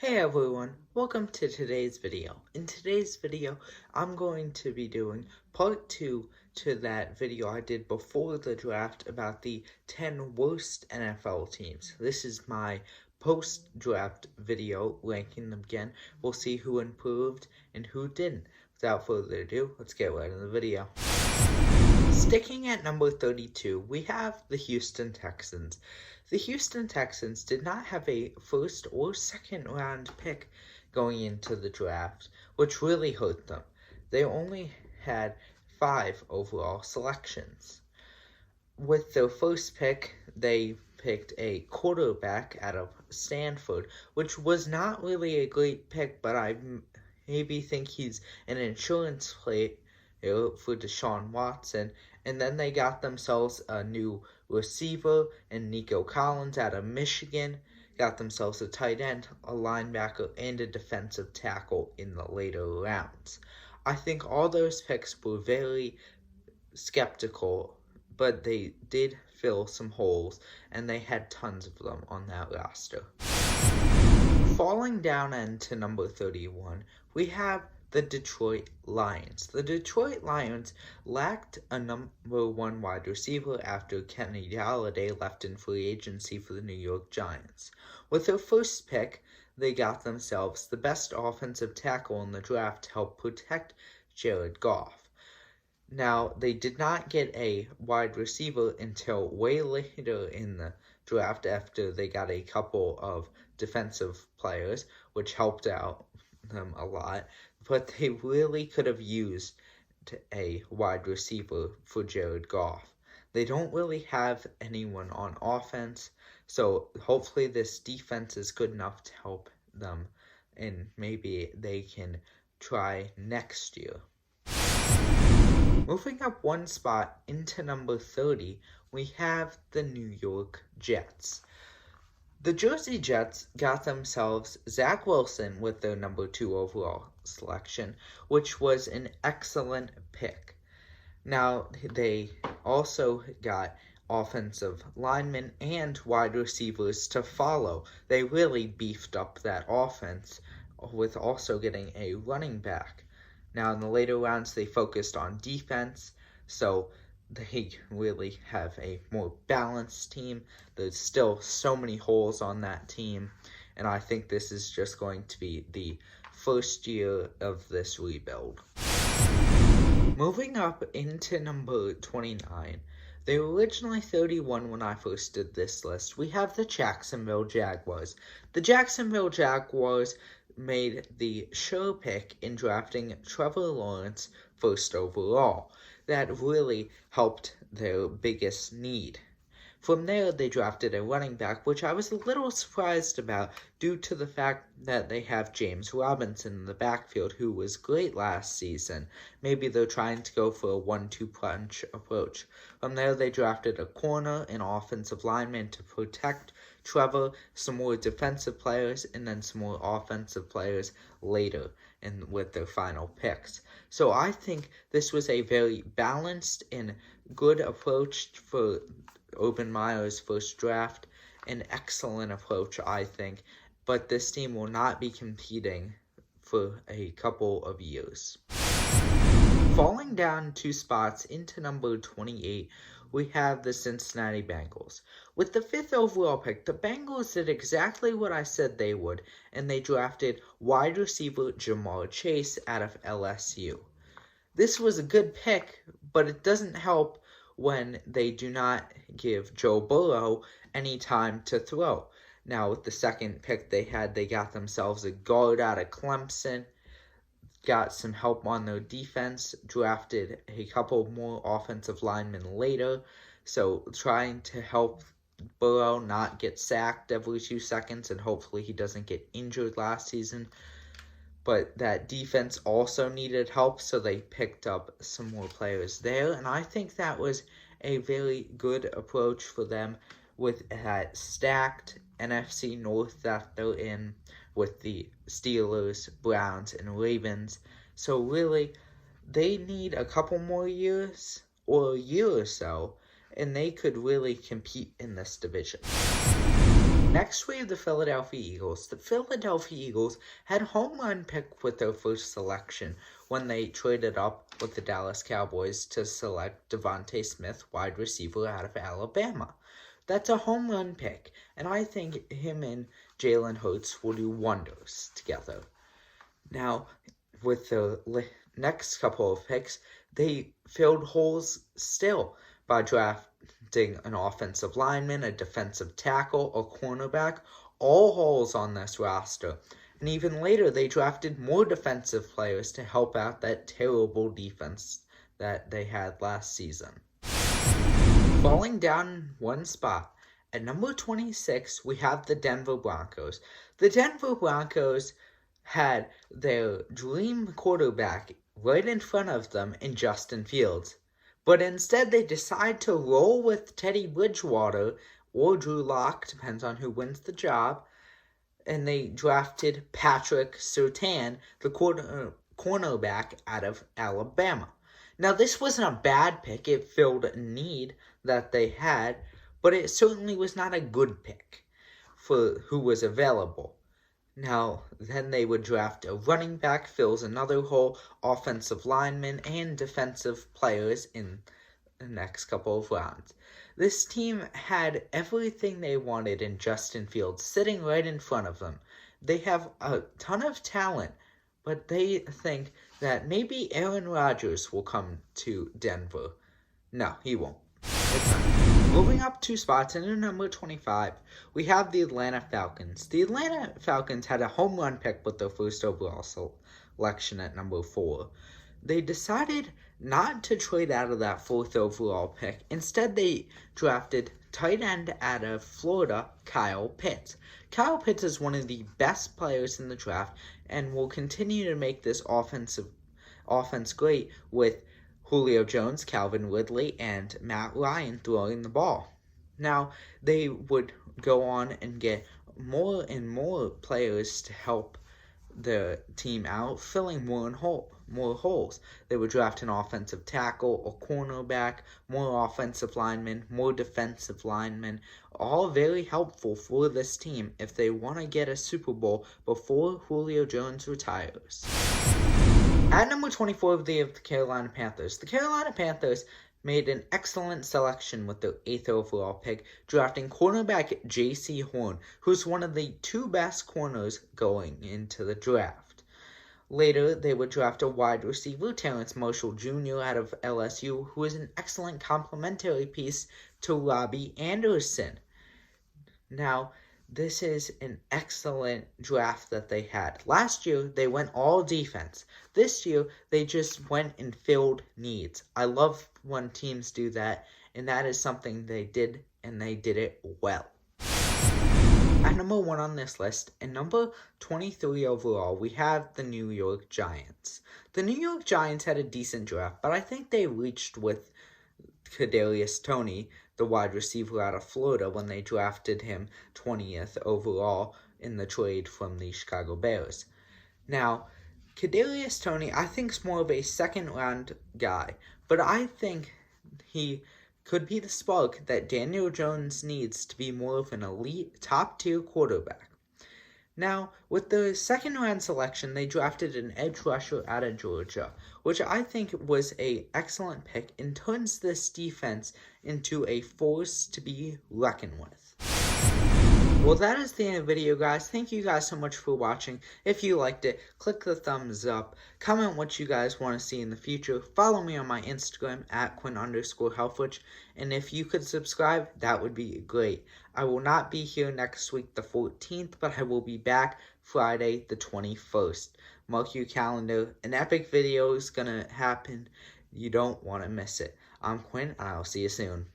Hey everyone, welcome to today's video. In today's video, I'm going to be doing part 2 to that video I did before the draft about the 10 worst NFL teams. This is my post-draft video ranking them again. We'll see who improved and who didn't. Without further ado, let's get right into the video. Sticking at number 32, we have the Houston Texans. The Houston Texans did not have a first or second round pick going into the draft, which really hurt them. They only had 5 overall selections. With their first pick, they picked a quarterback out of Stanford, which was not really a great pick, but I maybe think he's an insurance play for Deshaun Watson. And then they got themselves a new receiver and Nico Collins out of Michigan. Got themselves a tight end, a linebacker, and a defensive tackle in the later rounds. I think all those picks were very skeptical, but they did fill some holes, and they had tons of them on that roster. Falling down into number 31, we have the Detroit Lions. The Detroit Lions lacked a number 1 wide receiver after Kenny Galladay left in free agency for the New York Giants. With their first pick, they got themselves the best offensive tackle in the draft to help protect Jared Goff. Now, they did not get a wide receiver until way later in the draft after they got a couple of defensive players, which helped out them a lot, but they really could have used a wide receiver for Jared Goff. They don't really have anyone on offense, so hopefully this defense is good enough to help them, and maybe they can try next year. Moving up one spot into number 30, we have the New York Jets. The Jersey Jets got themselves Zach Wilson with their number 2 overall selection, which was an excellent pick. Now, they also got offensive linemen and wide receivers to follow. They really beefed up that offense with also getting a running back. Now, in the later rounds, they focused on defense, so they really have a more balanced team. There's still so many holes on that team, and I think this is just going to be the first year of this rebuild. Moving up into number 29, they were originally 31 when I first did this list. We have the Jacksonville Jaguars. The Jacksonville Jaguars made the sure pick in drafting Trevor Lawrence first overall. That really helped their biggest need. From there, they drafted a running back, which I was a little surprised about due to the fact that they have James Robinson in the backfield, who was great last season. Maybe they're trying to go for a 1-2 punch approach. From there, they drafted a corner and offensive lineman to protect Trevor, some more defensive players, and then some more offensive players later with their final picks. So I think this was a very balanced and good approach for Urban Meyer's first draft. An excellent approach, I think, but this team will not be competing for a couple of years. Falling down 2 spots into number 28, we have the Cincinnati Bengals. With the 5th overall pick, the Bengals did exactly what I said they would, and they drafted wide receiver Jamar Chase out of LSU. This was a good pick, but it doesn't help when they do not give Joe Burrow any time to throw. Now, with the second pick they got themselves a guard out of Clemson, got some help on their defense, drafted a couple more offensive linemen later, so trying to help Burrow not get sacked every 2 seconds, and hopefully he doesn't get injured last season. But that defense also needed help, so they picked up some more players there, and I think that was a very good approach for them with that stacked NFC North that they're in with the Steelers, Browns, and Ravens. So really, they need a couple more years or a year or so, and they could really compete in this division. Next, we have the Philadelphia Eagles. The Philadelphia Eagles had a home run pick with their first selection when they traded up with the Dallas Cowboys to select Devontae Smith, wide receiver out of Alabama. That's a home run pick, and I think him and Jalen Hurts will do wonders together. Now, with the next couple of picks, they filled holes still by drafting an offensive lineman, a defensive tackle, a cornerback, all holes on this roster. And even later, they drafted more defensive players to help out that terrible defense that they had last season. Falling down one spot, at number 26, we have the Denver Broncos. The Denver Broncos had their dream quarterback right in front of them in Justin Fields. But instead, they decide to roll with Teddy Bridgewater or Drew Lock, depends on who wins the job, and they drafted Patrick Surtain, the cornerback out of Alabama. Now, this wasn't a bad pick. It filled a need that they had, but it certainly was not a good pick for who was available. Now, then they would draft a running back, fills another hole, offensive linemen, and defensive players in the next couple of rounds. This team had everything they wanted in Justin Fields sitting right in front of them. They have a ton of talent, but they think that maybe Aaron Rodgers will come to Denver. No, he won't. It's not. Moving up 2 spots, into number 25, we have the Atlanta Falcons. The Atlanta Falcons had a home run pick with their first overall selection at number 4. They decided not to trade out of that 4th overall pick. Instead, they drafted tight end out of Florida, Kyle Pitts. Kyle Pitts is one of the best players in the draft and will continue to make this offense great with Julio Jones, Calvin Ridley, and Matt Ryan throwing the ball. Now, they would go on and get more and more players to help the team out, filling more holes. They would draft an offensive tackle, a cornerback, more offensive linemen, more defensive linemen, all very helpful for this team if they want to get a Super Bowl before Julio Jones retires. At number 24, they have the Carolina Panthers. The Carolina Panthers made an excellent selection with their 8th overall pick, drafting cornerback J.C. Horn, who's one of the 2 best corners going into the draft. Later, they would draft a wide receiver, Terrence Marshall Jr. out of LSU, who is an excellent complementary piece to Robbie Anderson. Now, this is an excellent draft that they had. Last year, they went all defense. This year, they just went and filled needs. I love when teams do that, and that is something they did, and they did it well. At number 1 on this list, and number 23 overall, we have the New York Giants. The New York Giants had a decent draft, but I think they reached with Kadarius Toney, the wide receiver out of Florida, when they drafted him 20th overall in the trade from the Chicago Bears. Now, Kadarius Toney, I think, is more of a second-round guy, but I think he could be the spark that Daniel Jones needs to be more of an elite, top-tier quarterback. Now, with the second-round selection, they drafted an edge rusher out of Georgia, which I think was an excellent pick and turns this defense into a force to be reckoned with. Well, that is the end of the video, guys. Thank you guys so much for watching. If you liked it, click the thumbs up. Comment what you guys want to see in the future. Follow me on my Instagram at Quinn_Helfrich. And if you could subscribe, that would be great. I will not be here next week, the 14th, but I will be back Friday, the 21st. Mark your calendar. An epic video is going to happen. You don't want to miss it. I'm Quinn, and I'll see you soon.